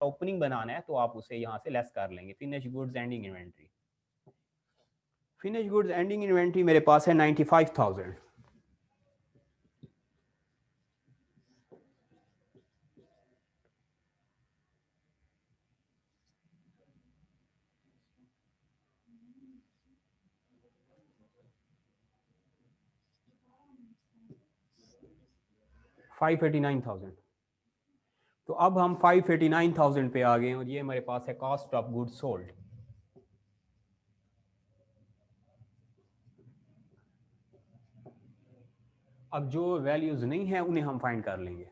अच्छा ओपनिंग बनाना है तो आप उसे यहाँ से लेस कर लेंगे। Finish goods ending inventory, finish goods ending inventory मेरे पास है 95,000। $589,000। तो अब हम 589,000 पे आ गए और ये मेरे पास है कॉस्ट ऑफ गुड्स सोल्ड। अब जो वैल्यूज नहीं है उन्हें हम फाइंड कर लेंगे।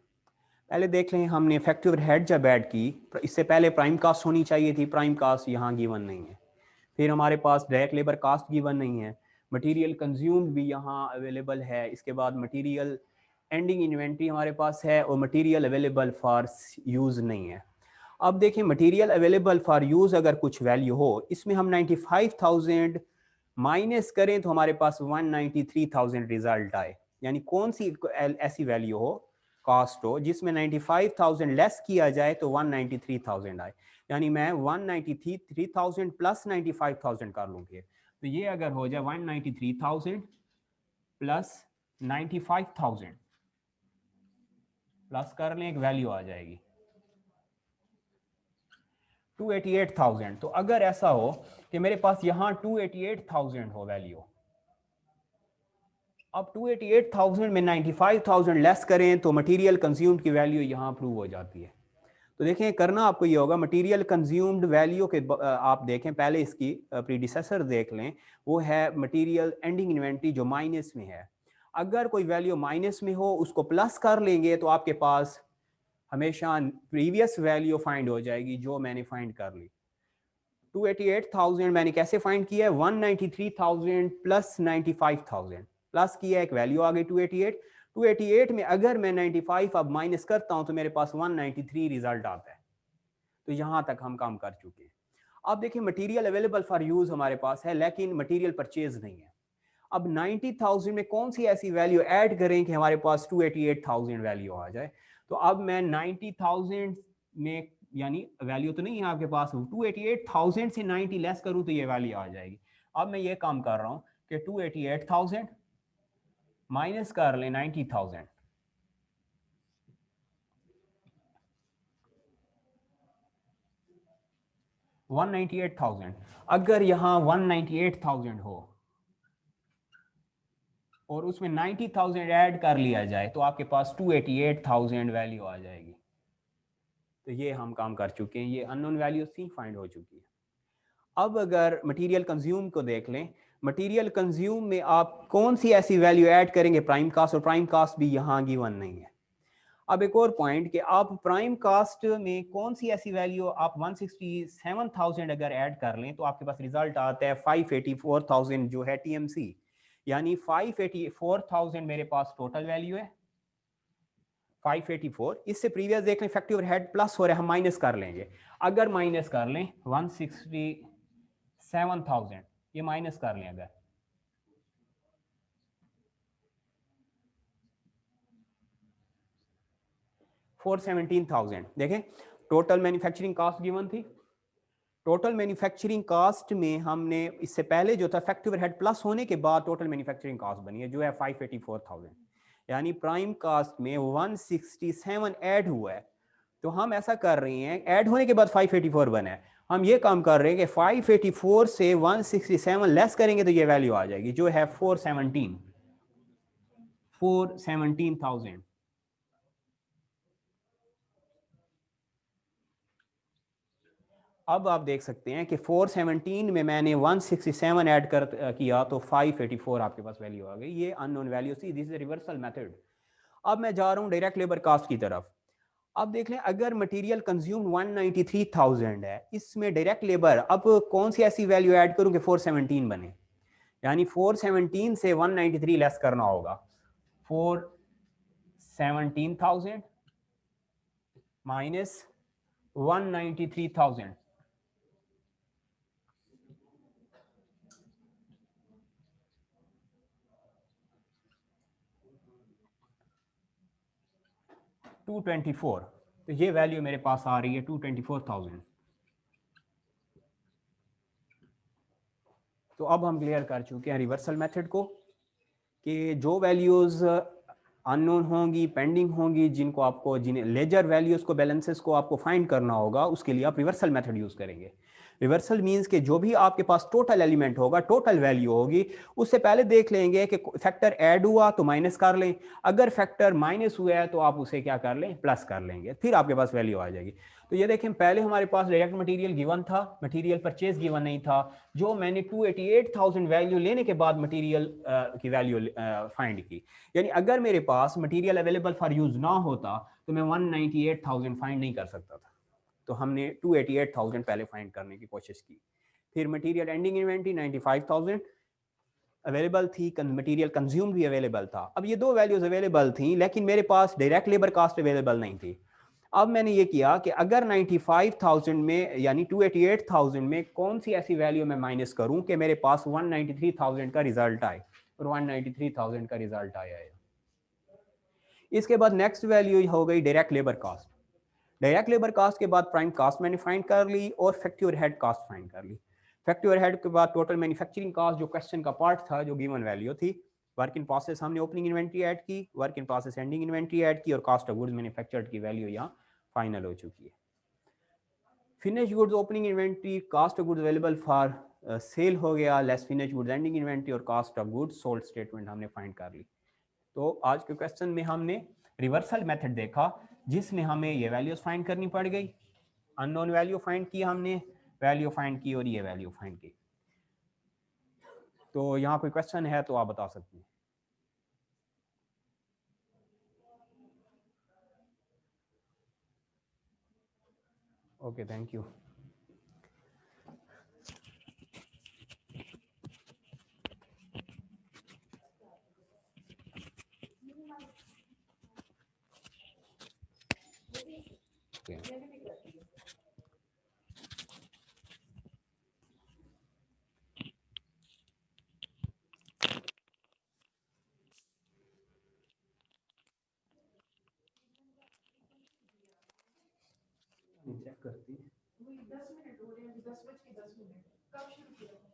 पहले देख लें, हमने इफेक्टिव हेड जब ऐड की, इससे पहले प्राइम कास्ट होनी चाहिए थी, प्राइम कास्ट यहाँ गिवन नहीं है। फिर हमारे पास डायरेक्ट लेबर कास्ट गिवन नहीं है, मटेरियल कंज्यूम्ड भी यहाँ अवेलेबल है, इसके बाद मटेरियल एंडिंग इन्वेंट्री हमारे पास है और मटेरियल अवेलेबल फॉर यूज़ नहीं है। अब देखें, मटेरियल अवेलेबल फॉर यूज़ अगर कुछ वैल्यू हो, इसमें हम 95,000 माइनस करें तो हमारे पास 193,000 रिजल्ट आए। यानी कौन सी ऐसी वैल्यू हो, कॉस्ट हो, जिसमें 95,000 लेस किया जाए तो 193,000 आए। यानी मैं 193,000 प्लस 95,000 कर लूँगी। तो ये अगर हो जाए 193,000 प्लस 95,000 प्लस कर लें, एक वैल्यू आ जाएगी 288,000। तो अगर ऐसा हो कि मेरे पास यहाँ 288,000 हो वैल्यू, अब 288,000 में 95,000 लेस करें तो मटेरियल कंज्यूम्ड की वैल्यू यहाँ प्रूव हो जाती है। तो देखें, करना आपको ये होगा, मटेरियल कंज्यूम्ड वैल्यू के आप देखें, पहले इसकी प्रीडिसेसर देख लें, वो है मटेरियल एंडिंग इन्वेंट्री जो माइनस में है। अगर कोई वैल्यू माइनस में हो उसको प्लस कर लेंगे तो आपके पास हमेशा प्रीवियस वैल्यू फाइंड हो जाएगी जो मैंने फाइंड कर ली। 288,000 मैंने कैसे फाइंड किया है, 193,000 प्लस 95,000 प्लस किया, एक वैल्यू आ गई 288। 288 में अगर मैं 95 अब माइनस करता हूं तो मेरे पास 193 रिजल्ट आता है। तो यहां तक हम काम कर चुके हैं। अब देखिए, मटेरियल अवेलेबल फॉर यूज हमारे पास है लेकिन मटेरियल परचेज नहीं है। अब 90,000 में कौन सी ऐसी वैल्यू ऐड करें कि हमारे पास 288,000 वैल्यू आ जाए। तो अब मैं 90,000 में, यानी वैल्यू तो नहीं है आपके पास, 288,000 से 90 लेस करूं तो ये वैल्यू आ जाएगी। अब मैं ये काम कर रहा हूं कि 288,000 माइनस कर लें 90,000, 198,000। अगर यहाँ 198,000 हो और उसमें 90,000 ऐड कर लिया जाए तो आपके पास 288,000 वैल्यू आ जाएगी। तो ये हम काम कर चुके हैं, ये अननोन वैल्यू सी फाइंड हो चुकी है। अब अगर मटेरियल कंज्यूम को देख लें, मटेरियल कंज्यूम में आप कौन सी ऐसी वैल्यू ऐड करेंगे, प्राइम कास्ट, और प्राइम कास्ट भी यहाँ गिवन नहीं है। अब एक और पॉइंट कि आप प्राइम कास्ट में कौन सी ऐसी वैल्यू, आप 167,000 अगर ऐड कर लें तो आपके पास रिजल्ट आता है 584,000 जो है टीएमसी। यानी 584,000 मेरे पास टोटल वैल्यू है, 584। इससे प्रीवियस देख लें, इफेक्टिव हेड प्लस हो रहा है, हम माइनस कर लेंगे। अगर माइनस कर लें 167,000, ये माइनस कर लें अगर, $417,000 देखें, टोटल मैन्युफैक्चरिंग कॉस्ट गिवन थी। टोटल मैन्युफैक्चरिंग कॉस्ट में हमने इससे पहले जो था इफेक्टिव हेड प्लस होने के बाद टोटल मैन्युफैक्चरिंग कॉस्ट बनी है जो है 584,000। यानी प्राइम कास्ट में 167 ऐड हुआ है। तो हम ऐसा कर रहे हैं, ऐड होने के बाद 584 बना है, हम ये काम कर रहे हैं कि 584 से 167 लेस करेंगे तो ये वैल्यू आ जाएगी जो है 417,000। अब आप देख सकते हैं कि 417 में मैंने 167 ऐड कर किया तो 584 आपके पास वैल्यू आ गई। ये अननोन वैल्यू थी, दिस इज रिवर्सल मेथड। अब मैं जा रहा हूं डायरेक्ट लेबर कास्ट की तरफ। अब देख लें, अगर मटेरियल कंज्यूम 193,000 है, इसमें डायरेक्ट लेबर, अब कौन सी ऐसी वैल्यू ऐड करूं कि 417 बने। यानी 417 से 193 लेस करना होगा, 417,000 माइनस 193,000, 224। तो ये वैल्यू मेरे पास आ रही है 224,000। तो अब हम क्लियर कर चुके हैं रिवर्सल मेथड को कि जो वैल्यूज़ अननोन होंगी, पेंडिंग होंगी, जिनको आपको जिन्हें लेजर वैल्यूज़ को, बैलेंसेस को आपको फाइंड करना होगा, उसके लिए आप रिवर्सल मेथड यूज़ करेंगे। रिवर्सल मींस कि जो भी आपके पास टोटल एलिमेंट होगा, टोटल वैल्यू होगी, उससे पहले देख लेंगे कि फैक्टर ऐड हुआ तो माइनस कर लें, अगर फैक्टर माइनस हुआ है तो आप उसे क्या कर लें, प्लस कर लेंगे, फिर आपके पास वैल्यू आ जाएगी। तो ये देखें, पहले हमारे पास डायरेक्ट मटेरियल गिवन था, मटेरियल परचेज गिवन नहीं था, जो मैंने 288,000 वैल्यू लेने के बाद मटेरियल की वैल्यू फाइंड की। यानी अगर मेरे पास मटेरियल अवेलेबल फॉर यूज ना होता तो मैं 198,000 फाइंड नहीं कर सकता था। तो हमने 288,000 पहले फाइंड करने की कोशिश की। फिर मटेरियल एंडिंग इन्वेंटरी 95,000 अवेलेबल थी, मटेरियल कंज्यूम भी अवेलेबल था। अब ये दो वैल्यूज अवेलेबल थी, लेकिन मेरे पास डायरेक्ट लेबर कास्ट अवेलेबल नहीं थी। अब मैंने ये किया कि अगर 95,000 में यानी 288,000 में कौन सी ऐसी वैल्यू मैं माइनस करूं कि मेरे पास 193,000 का रिजल्ट आए, और 193,000 का रिजल्ट आया है। इसके बाद नेक्स्ट वैल्यू हो गई direct labour cost. Direct labour cost के बाद प्राइम कास्ट मैंने फाइंड कर ली और फैक्ट्री ओवरहेड कास्ट फाइंड कर ली। फैक्ट्री ओवरहेड के बाद टोटल मैन्युफैक्चरिंग कास्ट जो क्वेश्चन का पार्ट था, जो गिवन वैल्यू थी। वर्क इन प्रोसेस हमने ओपनिंग इन्वेंट्री ऐड की, work in process ending inventory add की, और कास्ट ऑफ गुड्स मैन्युफैक्चर्ड की वैल्यू यहाँ फाइनल हो चुकी है। Finish goods opening inventory, cost of goods available for sale हो गया, less finish goods ending inventory, और cost of goods sold statement हमने फाइंड कर ली। तो आज के क्वेश्चन में हमने रिवर्सल मेथड देखा, जिसमें हमें ये वैल्यूज फाइंड करनी पड़ गई, अननोन वैल्यू फाइंड की हमने, वैल्यू फाइंड की, और ये वैल्यू फाइंड की। तो यहाँ कोई क्वेश्चन है तो आप बता सकते हैं। Okay, thank you. चेक करती है। 10 मिनट हो रहे हैं, 10 बज के 10 मिनट कब शुरू किया?